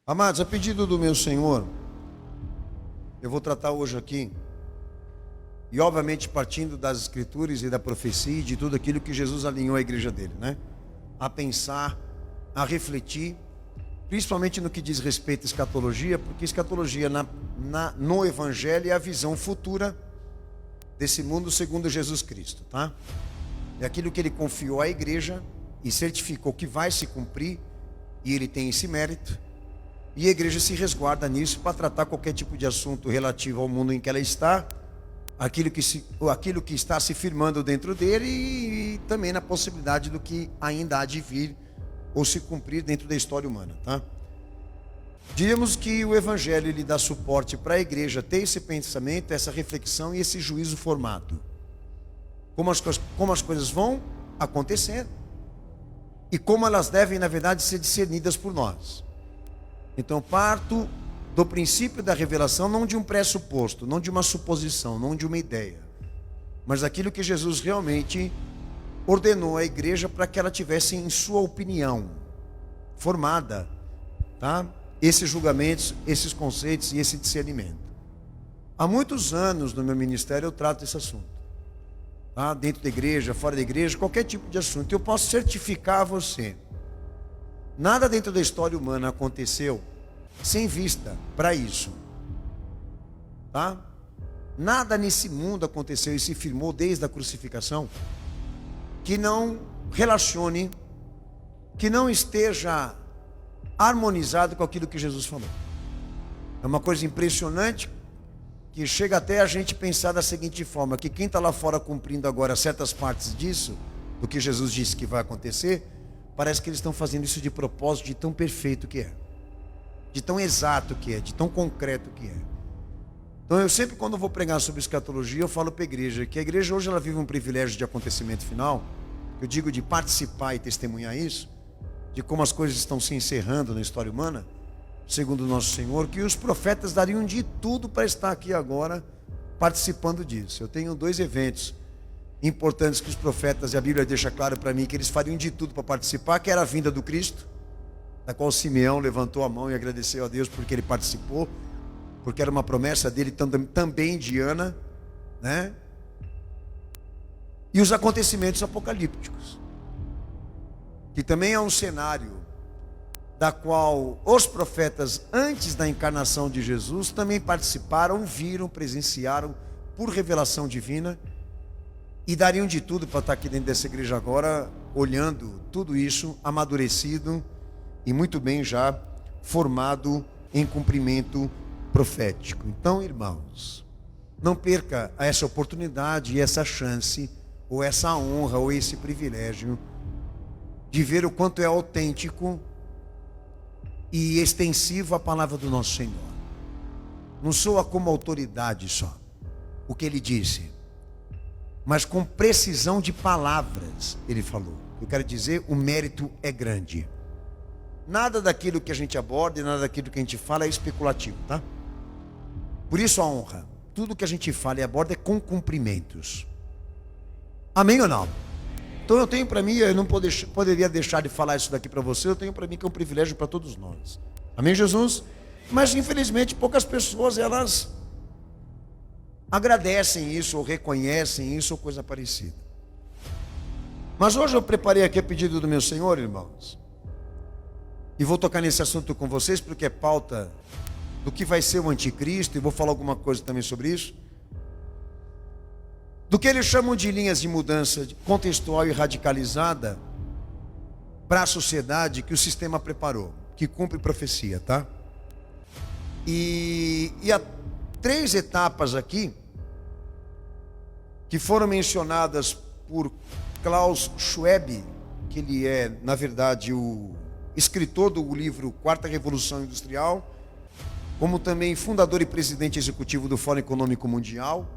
Amados, a pedido do meu Senhor, eu vou tratar hoje aqui, e obviamente partindo das Escrituras e da profecia e de tudo aquilo que Jesus alinhou à igreja dele, né? A pensar, a refletir, principalmente no que diz respeito à escatologia, porque escatologia no Evangelho é a visão futura desse mundo segundo Jesus Cristo, tá? É aquilo que ele confiou à igreja e certificou que vai se cumprir, e ele tem esse mérito. E a igreja se resguarda nisso para tratar qualquer tipo de assunto relativo ao mundo em que ela está, aquilo que está se firmando dentro dele e também na possibilidade do que ainda há de vir ou se cumprir dentro da história humana, tá? Diríamos que o Evangelho ele dá suporte para a igreja ter esse pensamento, essa reflexão e esse juízo formado. Como as coisas vão acontecendo e como elas devem, na verdade, ser discernidas por nós. Então, parto do princípio da revelação, não de um pressuposto, não de uma suposição, não de uma ideia, mas daquilo que Jesus realmente ordenou à igreja para que ela tivesse em sua opinião formada, tá? Esses julgamentos, esses conceitos e esse discernimento. Há muitos anos no meu ministério eu trato esse assunto, tá? Dentro da igreja, fora da igreja, qualquer tipo de assunto. Eu posso certificar a você: nada dentro da história humana aconteceu sem vista para isso, tá? Nada nesse mundo aconteceu e se firmou desde a crucificação que não relacione, que não esteja harmonizado com aquilo que Jesus falou. É uma coisa impressionante que chega até a gente pensar da seguinte forma: que quem está lá fora cumprindo agora certas partes disso, do que Jesus disse que vai acontecer, parece que eles estão fazendo isso de propósito, de tão perfeito que é, de tão exato que é, de tão concreto que é. Então eu sempre, quando vou pregar sobre escatologia, eu falo para a igreja que a igreja hoje ela vive um privilégio de acontecimento final, eu digo de participar e testemunhar isso, de como as coisas estão se encerrando na história humana, segundo o nosso Senhor, que os profetas dariam de tudo para estar aqui agora participando disso. Eu tenho 2 eventos importantes que os profetas, e a Bíblia deixa claro para mim que eles fariam de tudo para participar, que era a vinda do Cristo, da qual Simeão levantou a mão e agradeceu a Deus porque ele participou, porque era uma promessa dele também de Ana, né? E os acontecimentos apocalípticos, que também é um cenário da qual os profetas antes da encarnação de Jesus também participaram, viram, presenciaram por revelação divina, e dariam de tudo para estar aqui dentro dessa igreja agora, olhando tudo isso amadurecido e muito bem já formado em cumprimento profético. Então, irmãos, não perca essa oportunidade e essa chance, ou essa honra, ou esse privilégio de ver o quanto é autêntico e extensivo a palavra do nosso Senhor. Não soa como autoridade só o que ele disse, mas com precisão de palavras ele falou. Eu quero dizer, o mérito é grande. Nada daquilo que a gente aborda e nada daquilo que a gente fala é especulativo, tá? Por isso a honra. Tudo que a gente fala e aborda é com cumprimentos. Amém ou não? Então eu tenho para mim, eu não poderia deixar de falar isso daqui para você, eu tenho para mim que é um privilégio para todos nós. Amém, Jesus? Mas infelizmente poucas pessoas, elas agradecem isso, ou reconhecem isso, ou coisa parecida. Mas hoje eu preparei aqui a pedido do meu Senhor, irmãos, e vou tocar nesse assunto com vocês, porque é pauta do que vai ser o anticristo, e vou falar alguma coisa também sobre isso, do que eles chamam de linhas de mudança contextual e radicalizada para a sociedade que o sistema preparou, que cumpre profecia, tá? E há 3 etapas aqui que foram mencionadas por Klaus Schwab, que ele é, na verdade, o escritor do livro Quarta Revolução Industrial, como também fundador e presidente executivo do Fórum Econômico Mundial,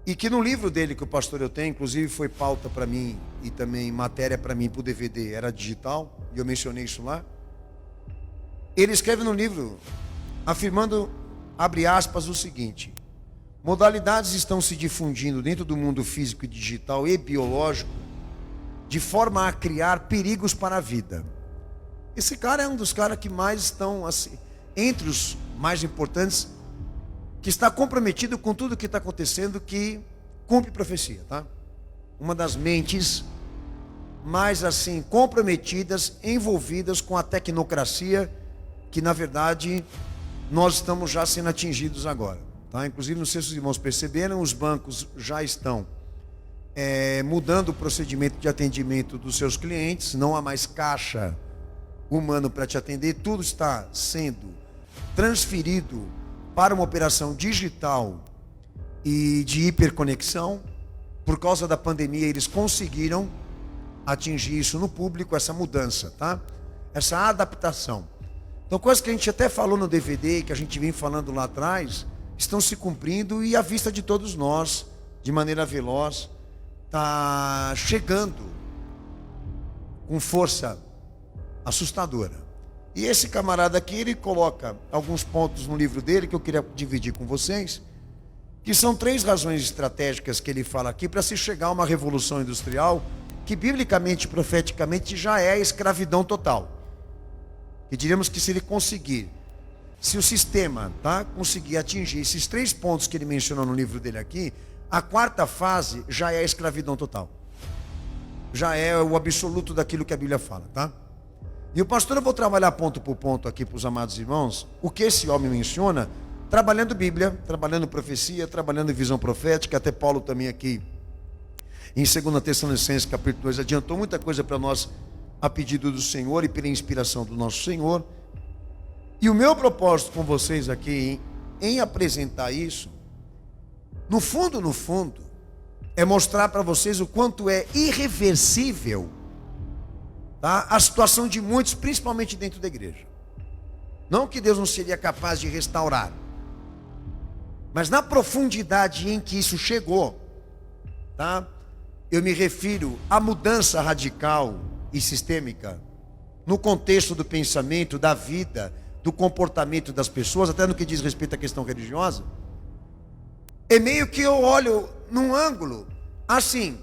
e que no livro dele, que o pastor eu tenho, inclusive foi pauta para mim e também matéria para mim para o DVD, era digital, e eu mencionei isso lá. Ele escreve no livro, afirmando, abre aspas, o seguinte: modalidades estão se difundindo dentro do mundo físico e digital e biológico de forma a criar perigos para a vida. Esse cara é um dos caras que mais estão, assim, entre os mais importantes, que está comprometido com tudo que está acontecendo, que cumpre profecia, tá? Uma das mentes mais, assim, comprometidas, envolvidas com a tecnocracia, que na verdade nós estamos já sendo atingidos agora, tá? Inclusive, não sei se os irmãos perceberam, os bancos já estão mudando o procedimento de atendimento dos seus clientes, não há mais caixa humano para te atender, tudo está sendo transferido para uma operação digital e de hiperconexão. Por causa da pandemia, eles conseguiram atingir isso no público, essa mudança, tá? Essa adaptação. Então, coisas que a gente até falou no DVD, que a gente vem falando lá atrás, estão se cumprindo e à vista de todos nós, de maneira veloz, está chegando com força assustadora. E esse camarada aqui, ele coloca alguns pontos no livro dele que eu queria dividir com vocês, que são 3 razões estratégicas que ele fala aqui para se chegar a uma revolução industrial que biblicamente, profeticamente, já é a escravidão total. E diríamos que se ele conseguir, se o sistema, tá, conseguir atingir esses 3 pontos que ele mencionou no livro dele aqui, a 4ª fase já é a escravidão total. Já é o absoluto daquilo que a Bíblia fala, tá? E o pastor, eu vou trabalhar ponto por ponto aqui para os amados irmãos, o que esse homem menciona, trabalhando Bíblia, trabalhando profecia, trabalhando visão profética. Até Paulo também aqui, em 2 Tessalonicenses capítulo 2, adiantou muita coisa para nós, a pedido do Senhor e pela inspiração do nosso Senhor. E o meu propósito com vocês aqui, em apresentar isso, no fundo, é mostrar para vocês o quanto é irreversível, tá, a situação de muitos, principalmente dentro da igreja. Não que Deus não seria capaz de restaurar, mas na profundidade em que isso chegou, tá? Eu me refiro à mudança radical e sistêmica no contexto do pensamento, da vida, do comportamento das pessoas, até no que diz respeito à questão religiosa. É meio que eu olho num ângulo assim.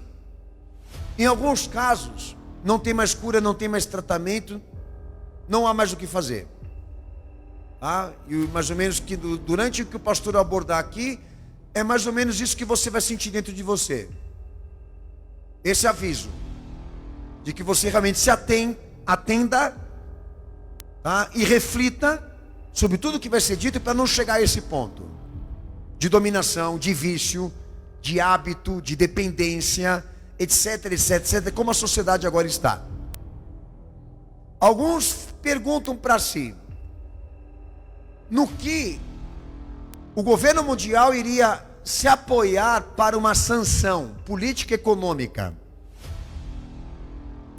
Em alguns casos não tem mais cura, não tem mais tratamento, não há mais o que fazer. Ah, e mais ou menos que durante o que o pastor abordar aqui, é mais ou menos isso que você vai sentir dentro de você. Esse aviso de que você realmente se atenda, tá, e reflita sobre tudo que vai ser dito para não chegar a esse ponto de dominação, de vício, de hábito, de dependência, etc, etc, etc, como a sociedade agora está. Alguns perguntam para si, no que o governo mundial iria se apoiar para uma sanção política e econômica.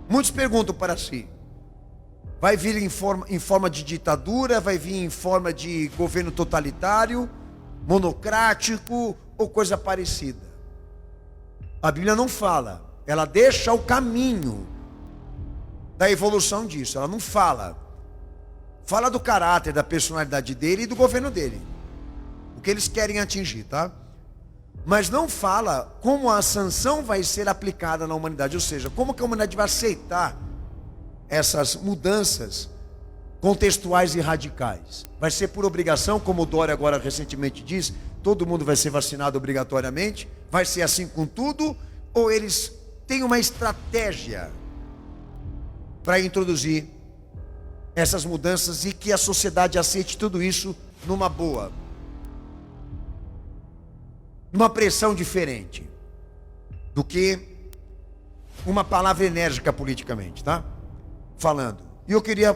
Muitos perguntam para si, vai vir em forma de ditadura, vai vir em forma de governo totalitário, monocrático ou coisa parecida. A Bíblia não fala, ela deixa o caminho da evolução disso, ela não fala. Fala do caráter, da personalidade dele e do governo dele, o que eles querem atingir, tá? Mas não fala como a sanção vai ser aplicada na humanidade, ou seja, como que a humanidade vai aceitar essas mudanças contextuais e radicais. Vai ser por obrigação, como o Dória agora recentemente diz, todo mundo vai ser vacinado obrigatoriamente, vai ser assim com tudo, ou eles têm uma estratégia para introduzir essas mudanças e que a sociedade aceite tudo isso numa boa, numa pressão diferente do que uma palavra enérgica politicamente, tá? Falando. E eu queria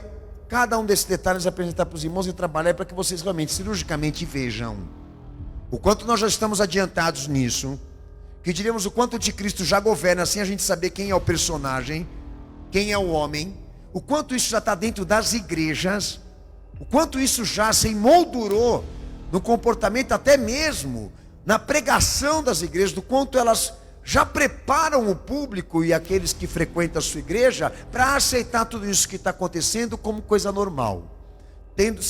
cada um desses detalhes apresentar para os irmãos e trabalhar para que vocês realmente cirurgicamente vejam o quanto nós já estamos adiantados nisso, que diríamos o quanto o anticristo já governa, assim a gente saber quem é o personagem, quem é o homem, o quanto isso já está dentro das igrejas, o quanto isso já se emoldurou no comportamento, até mesmo na pregação das igrejas, do quanto elas já preparam o público e aqueles que frequentam a sua igreja para aceitar tudo isso que está acontecendo como coisa normal, tendo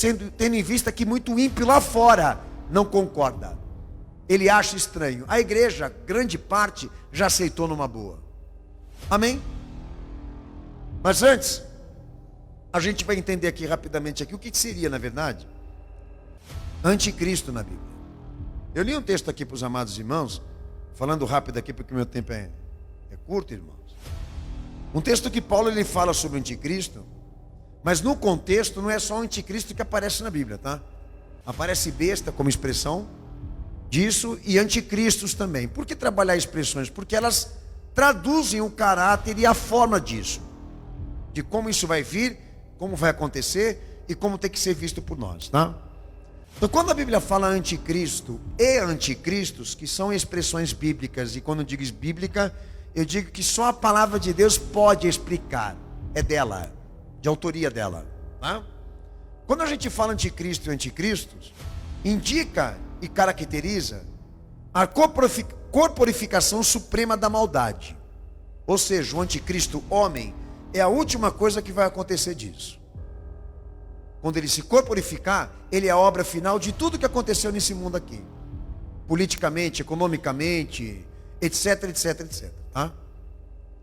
em vista que muito ímpio lá fora não concorda, ele acha estranho. A igreja, grande parte, já aceitou numa boa. Amém? Mas antes, a gente vai entender aqui rapidamente aqui o que seria, na verdade, anticristo na Bíblia. Eu li um texto aqui para os amados irmãos, falando rápido aqui porque o meu tempo é curto, irmãos. Um texto que Paulo ele fala sobre o anticristo, mas no contexto não é só o anticristo que aparece na Bíblia, tá? Aparece besta como expressão disso e anticristos também. Por que trabalhar expressões? Porque elas traduzem o caráter e a forma disso, de como isso vai vir, como vai acontecer e como tem que ser visto por nós, tá? Então, quando a Bíblia fala anticristo e anticristos, que são expressões bíblicas, e quando eu digo bíblica, eu digo que só a palavra de Deus pode explicar, é dela, de autoria dela, tá? Quando a gente fala anticristo e anticristos, indica e caracteriza a corporificação suprema da maldade. Ou seja, o anticristo homem é a última coisa que vai acontecer disso. Quando ele se corporificar, ele é a obra final de tudo que aconteceu nesse mundo aqui. Politicamente, economicamente, etc, etc, etc. Tá?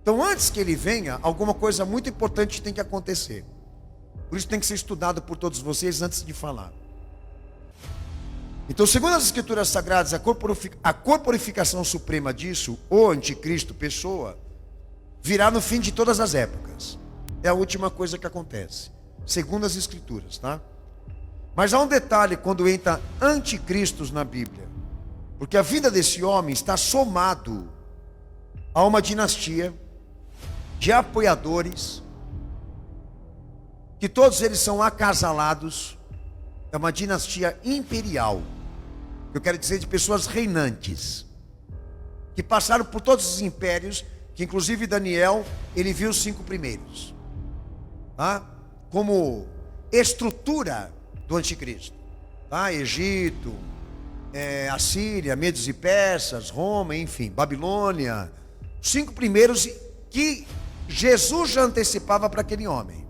Então, antes que ele venha, alguma coisa muito importante tem que acontecer. Por isso tem que ser estudado por todos vocês antes de falar. Então, segundo as Escrituras Sagradas, a corporificação suprema disso, o anticristo, pessoa, virá no fim de todas as épocas. É a última coisa que acontece, segundo as Escrituras, tá? Mas há um detalhe quando entra anticristos na Bíblia, porque a vida desse homem está somado a uma dinastia de apoiadores, que todos eles são acasalados, é uma dinastia imperial, eu quero dizer de pessoas reinantes, que passaram por todos os impérios, que inclusive Daniel, ele viu os 5 primeiros, tá? Como estrutura do anticristo, tá? Egito, Assíria, Medos e Persas, Roma, enfim, Babilônia, os 5 primeiros que Jesus já antecipava para aquele homem.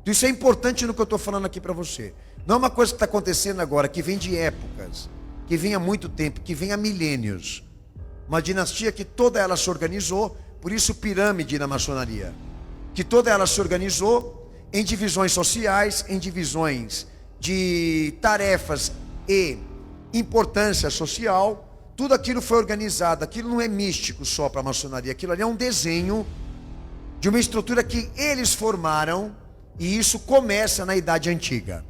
Isso é importante no que eu estou falando aqui para você. Não é uma coisa que está acontecendo agora, que vem de épocas, que vem há muito tempo, que vem há milênios. Uma dinastia que toda ela se organizou, por isso pirâmide na maçonaria, que toda ela se organizou em divisões sociais, em divisões de tarefas e importância social. Tudo aquilo foi organizado, aquilo não é místico só para a maçonaria, aquilo ali é um desenho de uma estrutura que eles formaram, e isso começa na Idade Antiga,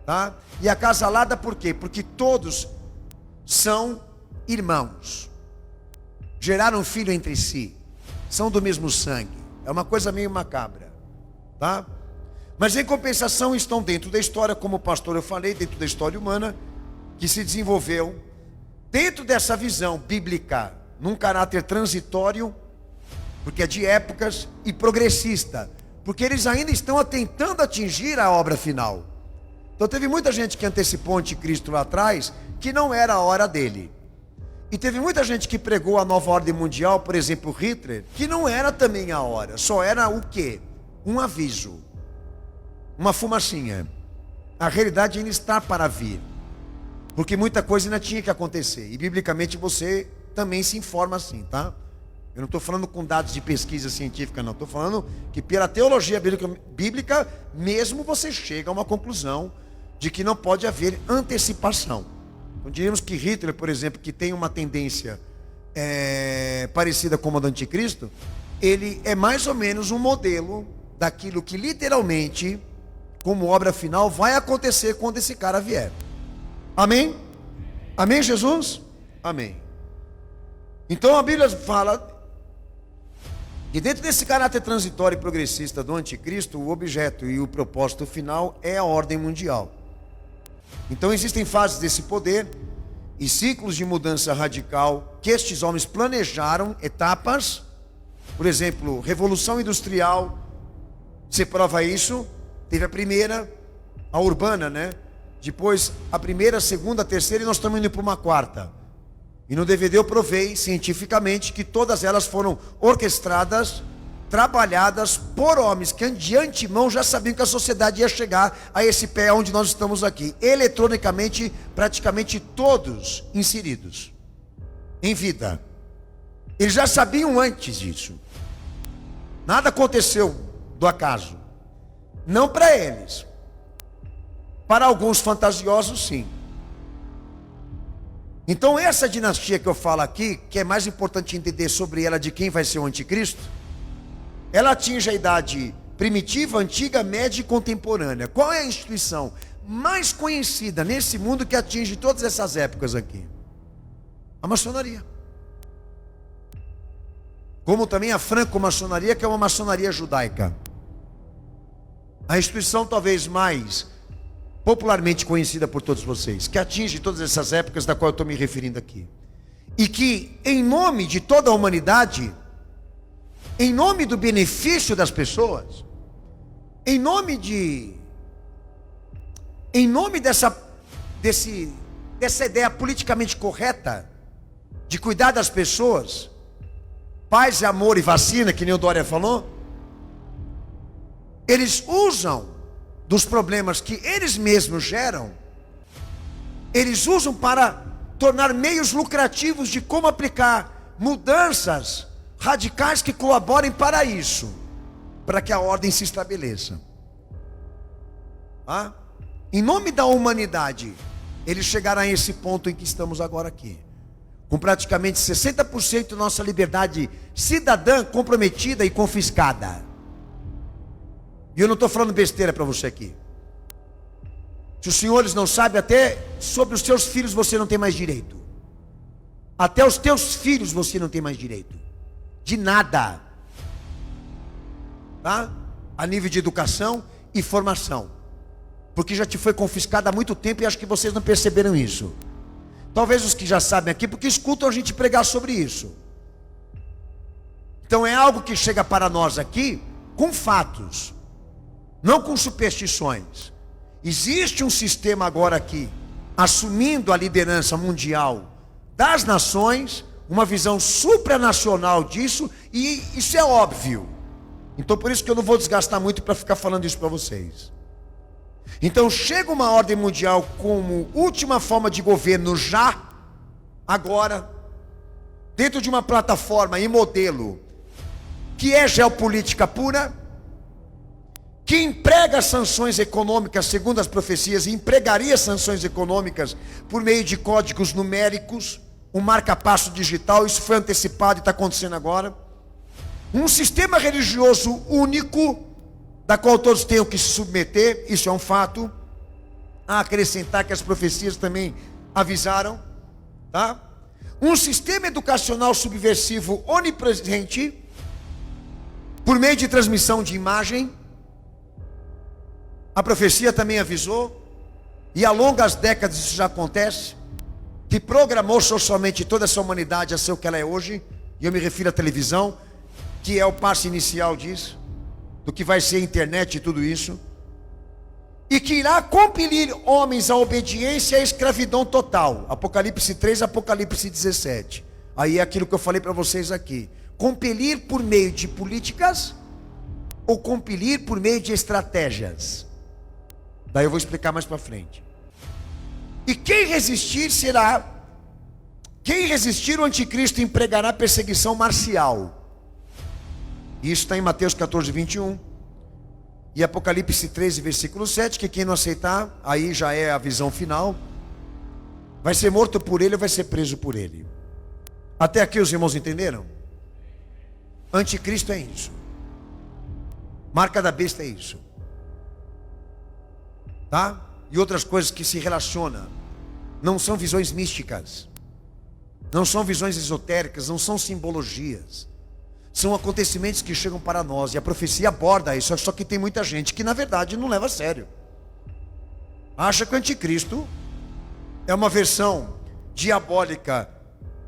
tá? E acasalada por quê? Porque todos são irmãos, geraram filho entre si, são do mesmo sangue, é uma coisa meio macabra, tá? Mas em compensação estão dentro da história, como pastor eu falei, dentro da história humana, que se desenvolveu dentro dessa visão bíblica, num caráter transitório, porque é de épocas, e progressista, porque eles ainda estão tentando atingir a obra final. Então teve muita gente que antecipou o anticristo lá atrás, que não era a hora dele. E teve muita gente que pregou a nova ordem mundial, por exemplo, Hitler, que não era também a hora, só era o quê? Um aviso, uma fumacinha. A realidade ainda está para vir, porque muita coisa ainda tinha que acontecer, e biblicamente você também se informa assim, tá? Eu não estou falando com dados de pesquisa científica, não. Estou falando que pela teologia bíblica, mesmo você chega a uma conclusão de que não pode haver antecipação. Então diríamos que Hitler, por exemplo, que tem uma tendência parecida com a do anticristo, ele é mais ou menos um modelo daquilo que literalmente, como obra final, vai acontecer quando esse cara vier. Amém? Amém, Jesus? Amém. Então a Bíblia fala e dentro desse caráter transitório e progressista do anticristo, o objeto e o propósito final é a ordem mundial. Então existem fases desse poder e ciclos de mudança radical que estes homens planejaram, etapas. Por exemplo, Revolução Industrial, você prova isso, teve a primeira, a urbana, né? Depois a primeira, a segunda, a terceira, e nós estamos indo para uma quarta. E no DVD eu provei cientificamente que todas elas foram orquestradas, trabalhadas por homens que de antemão já sabiam que a sociedade ia chegar a esse pé onde nós estamos aqui. Eletronicamente, praticamente todos inseridos em vida. Eles já sabiam antes disso. Nada aconteceu do acaso. Não para eles. Para alguns fantasiosos, sim. Então essa dinastia que eu falo aqui, que é mais importante entender sobre ela, de quem vai ser o anticristo, ela atinge a idade primitiva, antiga, média e contemporânea. Qual é a instituição mais conhecida nesse mundo que atinge todas essas épocas aqui? A maçonaria. Como também a franco-maçonaria, que é uma maçonaria judaica. A instituição talvez mais popularmente conhecida por todos vocês, que atinge todas essas épocas da qual eu estou me referindo aqui. E que, em nome de toda a humanidade, em nome do benefício das pessoas, em nome dessa ideia politicamente correta, de cuidar das pessoas, paz, amor e vacina, que nem o Dória falou, eles usam dos problemas que eles mesmos geram, eles usam para tornar meios lucrativos de como aplicar mudanças radicais que colaborem para isso, para que a ordem se estabeleça. Em nome da humanidade, eles chegaram a esse ponto em que estamos agora aqui, com praticamente 60% da nossa liberdade cidadã comprometida e confiscada. E eu não estou falando besteira para você aqui. Se os senhores não sabem, até sobre os seus filhos você não tem mais direito. Até os teus filhos você não tem mais direito. De nada. Tá? A nível de educação e formação. Porque já te foi confiscado há muito tempo e acho que vocês não perceberam isso. Talvez os que já sabem aqui, porque escutam a gente pregar sobre isso. Então é algo que chega para nós aqui com fatos, não com superstições. Existe um sistema agora aqui, assumindo a liderança mundial das nações, uma visão supranacional disso, e isso é óbvio. Então por isso que eu não vou desgastar muito para ficar falando isso para vocês. Então chega uma ordem mundial como última forma de governo já, agora, dentro de uma plataforma e modelo, que é geopolítica pura, que emprega sanções econômicas, segundo as profecias, e empregaria sanções econômicas por meio de códigos numéricos, um marca-passo digital, isso foi antecipado e está acontecendo agora. Um sistema religioso único, da qual todos tenham que se submeter, isso é um fato. A acrescentar que as profecias também avisaram, tá? Um sistema educacional subversivo onipresente, por meio de transmissão de imagem. A profecia também avisou, e há longas décadas isso já acontece, que programou socialmente toda essa humanidade a ser o que ela é hoje, e eu me refiro à televisão, que é o passo inicial disso, do que vai ser a internet e tudo isso, e que irá compelir homens à obediência e à escravidão total. Apocalipse 3, Apocalipse 17. Aí é aquilo que eu falei para vocês aqui. Compelir por meio de políticas ou compelir por meio de estratégias. Daí eu vou explicar mais para frente. E quem resistir o anticristo empregará perseguição marcial. Isso está em Mateus 14, 21. E Apocalipse 13, versículo 7, que quem não aceitar, aí já é a visão final, vai ser morto por ele ou vai ser preso por ele. Até aqui os irmãos entenderam? Anticristo é isso. Marca da besta é isso. Tá? E outras coisas que se relacionam. Não são visões místicas. Não são visões esotéricas, não são simbologias. São acontecimentos que chegam para nós. E a profecia aborda isso. Só que tem muita gente que na verdade não leva a sério. Acha que o anticristo é uma versão diabólica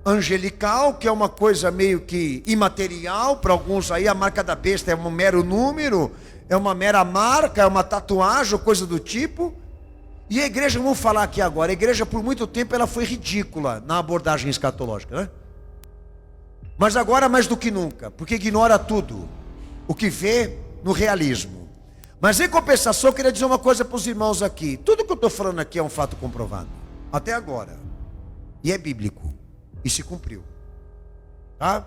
angelical, que é uma coisa meio que imaterial. Para alguns aí a marca da besta é um mero número, é uma mera marca, é uma tatuagem ou coisa do tipo. E a igreja, vamos falar aqui agora, a igreja por muito tempo ela foi ridícula na abordagem escatológica, né? Mas agora mais do que nunca, porque ignora tudo o que vê no realismo. Mas em compensação eu queria dizer uma coisa para os irmãos aqui. Tudo que eu estou falando aqui é um fato comprovado, até agora, e é bíblico, e se cumpriu, tá?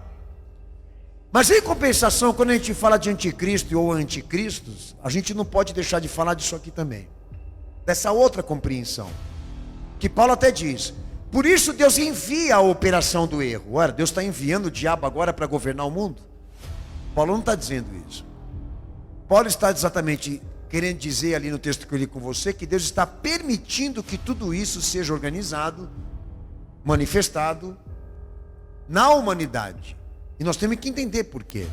Mas em compensação, quando a gente fala de anticristo ou anticristos, a gente não pode deixar de falar disso aqui também. Dessa outra compreensão. Que Paulo até diz: por isso Deus envia a operação do erro. Ora, Deus está enviando o diabo agora para governar o mundo? Paulo não está dizendo isso. Paulo está exatamente querendo dizer ali no texto que eu li com você, que Deus está permitindo que tudo isso seja organizado, manifestado na humanidade. E nós temos que entender por quê.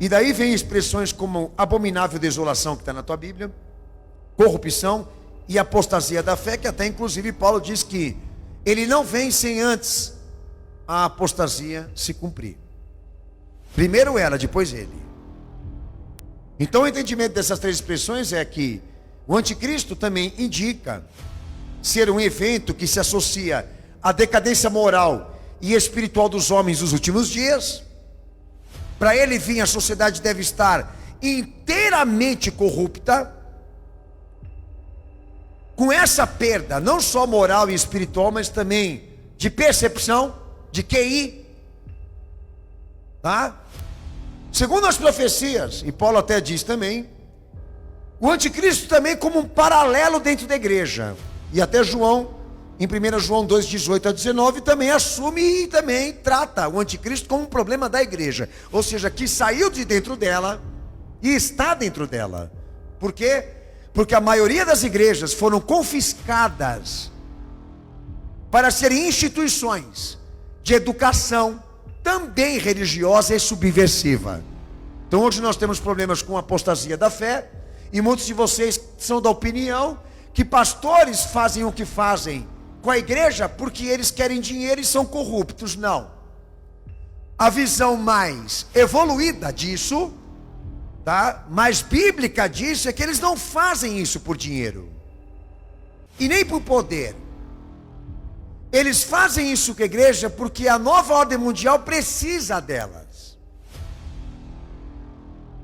E daí vem expressões como abominável desolação, que está na tua Bíblia, corrupção e apostasia da fé, que até inclusive Paulo diz que ele não vem sem antes a apostasia se cumprir. Primeiro ela, depois ele. Então o entendimento dessas três expressões é que o anticristo também indica ser um evento que se associa à decadência moral e espiritual dos homens nos últimos dias. Para ele vir, a sociedade deve estar inteiramente corrupta, com essa perda não só moral e espiritual, mas também de percepção, de QI, tá? Segundo as profecias, e Paulo até diz também, o anticristo também como um paralelo dentro da igreja. E até João, em 1 João 2, 18 a 19, também assume e também trata o anticristo como um problema da igreja. Ou seja, que saiu de dentro dela e está dentro dela. Por quê? Porque a maioria das igrejas foram confiscadas para serem instituições de educação, também religiosa e subversiva. Então hoje nós temos problemas com a apostasia da fé, e muitos de vocês são da opinião que pastores fazem o que fazem com a igreja porque eles querem dinheiro e são corruptos. Não. A visão mais evoluída disso, tá? Mais bíblica disso, é que eles não fazem isso por dinheiro e nem por poder. Eles fazem isso com a igreja porque a nova ordem mundial precisa delas.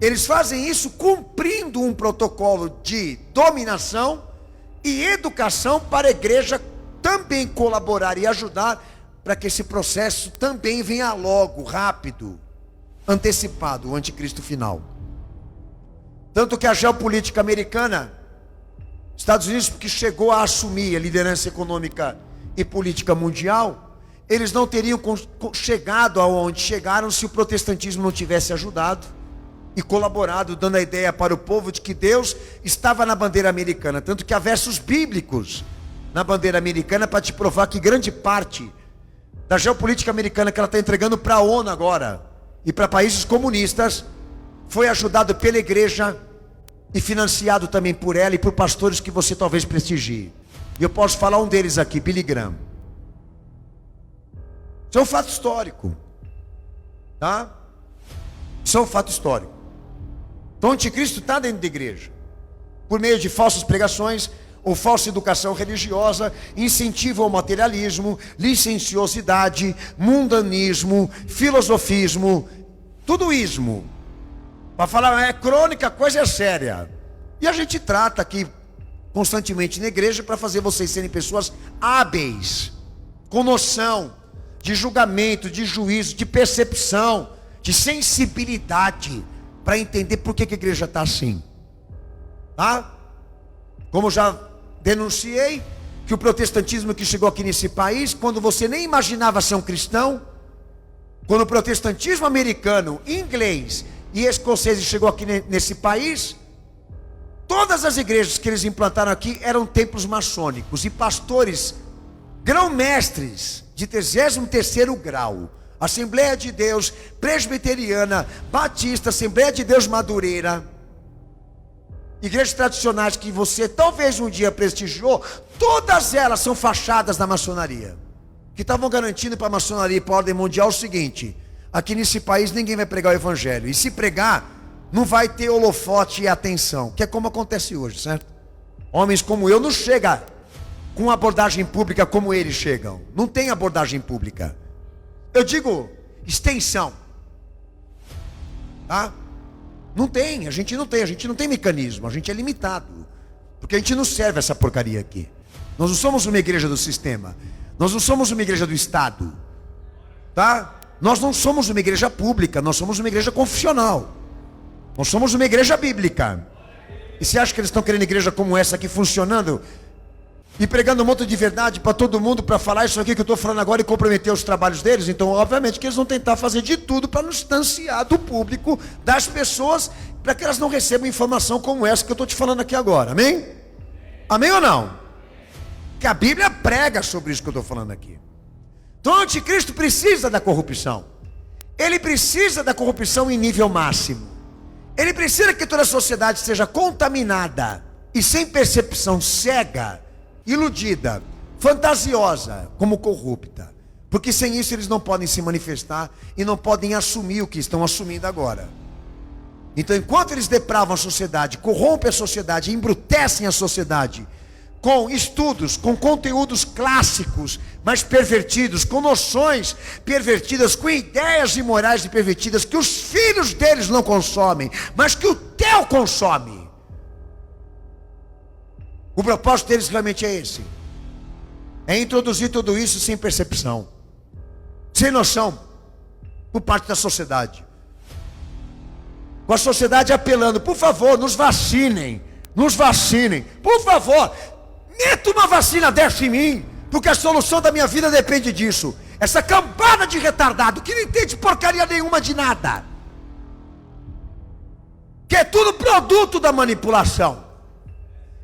Eles fazem isso cumprindo um protocolo de dominação e educação para a igreja também colaborar e ajudar para que esse processo também venha logo, rápido, antecipado, o anticristo final. Tanto que a geopolítica americana, Estados Unidos, que chegou a assumir a liderança econômica e política mundial, eles não teriam chegado aonde chegaram se o protestantismo não tivesse ajudado e colaborado, dando a ideia para o povo de que Deus estava na bandeira americana. Tanto que há versos bíblicos na bandeira americana para te provar que grande parte da geopolítica americana que ela está entregando para a ONU agora e para países comunistas foi ajudado pela igreja e financiado também por ela e por pastores que você talvez prestigie. E eu posso falar um deles aqui, Billy Graham. Isso é um fato histórico, tá? Isso é um fato histórico. Então o anticristo está dentro da igreja, por meio de falsas pregações ou falsa educação religiosa, incentivo ao materialismo, licenciosidade, mundanismo, filosofismo, tudo ismo. Para falar, é crônica, a coisa é séria. E a gente trata aqui constantemente na igreja para fazer vocês serem pessoas hábeis, com noção de julgamento, de juízo, de percepção, de sensibilidade, para entender por que a igreja está assim, tá? Como já denunciei, que o protestantismo que chegou aqui nesse país, quando você nem imaginava ser um cristão, quando o protestantismo americano, inglês e escocês chegou aqui nesse país, todas as igrejas que eles implantaram aqui eram templos maçônicos e pastores grão-mestres de 33º grau, Assembleia de Deus, Presbiteriana, Batista, Assembleia de Deus Madureira, igrejas tradicionais que você talvez um dia prestigiou, todas elas são fachadas da maçonaria, que estavam garantindo para a maçonaria e para a ordem mundial o seguinte: aqui nesse país ninguém vai pregar o evangelho, e se pregar, não vai ter holofote e atenção, que é como acontece hoje, certo? Homens como eu não chegam com abordagem pública como eles chegam, não tem abordagem pública, eu digo extensão, tá? Não tem, a gente não tem mecanismo, a gente é limitado, porque a gente não serve essa porcaria aqui. Nós não somos uma igreja do sistema, nós não somos uma igreja do Estado, tá? Nós não somos uma igreja pública, nós somos uma igreja confessional. Nós somos uma igreja bíblica. E você acha que eles estão querendo igreja como essa aqui funcionando e pregando um monte de verdade para todo mundo, para falar isso aqui que eu estou falando agora e comprometer os trabalhos deles? Então, obviamente, que eles vão tentar fazer de tudo para nos distanciar do público, das pessoas, para que elas não recebam informação como essa que eu estou te falando aqui agora. Amém? Amém ou não? Que a Bíblia prega sobre isso que eu estou falando aqui. Então, o anticristo precisa da corrupção. Ele precisa da corrupção em nível máximo. Ele precisa que toda a sociedade seja contaminada e sem percepção, cega, iludida, fantasiosa, como corrupta. Porque sem isso eles não podem se manifestar e não podem assumir o que estão assumindo agora. Então, enquanto eles depravam a sociedade, corrompem a sociedade, embrutecem a sociedade com estudos, com conteúdos clássicos, mas pervertidos, com noções pervertidas, com ideias imorais e pervertidas, que os filhos deles não consomem, mas que o teu consome. O propósito deles realmente é esse: é introduzir tudo isso sem percepção, sem noção, por parte da sociedade. Com a sociedade apelando: por favor, nos vacinem, por favor, meta uma vacina dessa em mim, porque a solução da minha vida depende disso. Essa cambada de retardado que não entende porcaria nenhuma de nada, que é tudo produto da manipulação,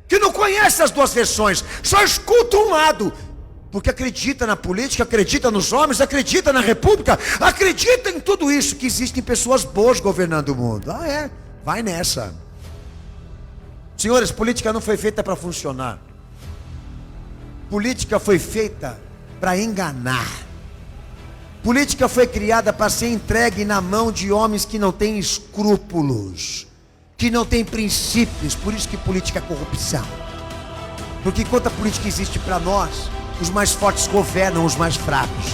que não conhece as duas versões, só escuta um lado, porque acredita na política, acredita nos homens, acredita na república, acredita em tudo isso, que existem pessoas boas governando o mundo. Ah, é? Vai nessa. Senhores, política não foi feita para funcionar. Política foi feita para enganar. Política foi criada para ser entregue na mão de homens que não têm escrúpulos, que não têm princípios. Por isso que política é corrupção. Porque enquanto a política existe para nós, os mais fortes governam os mais fracos.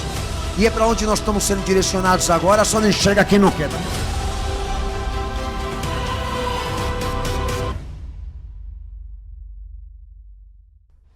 E é para onde nós estamos sendo direcionados agora, só não enxerga quem não quer.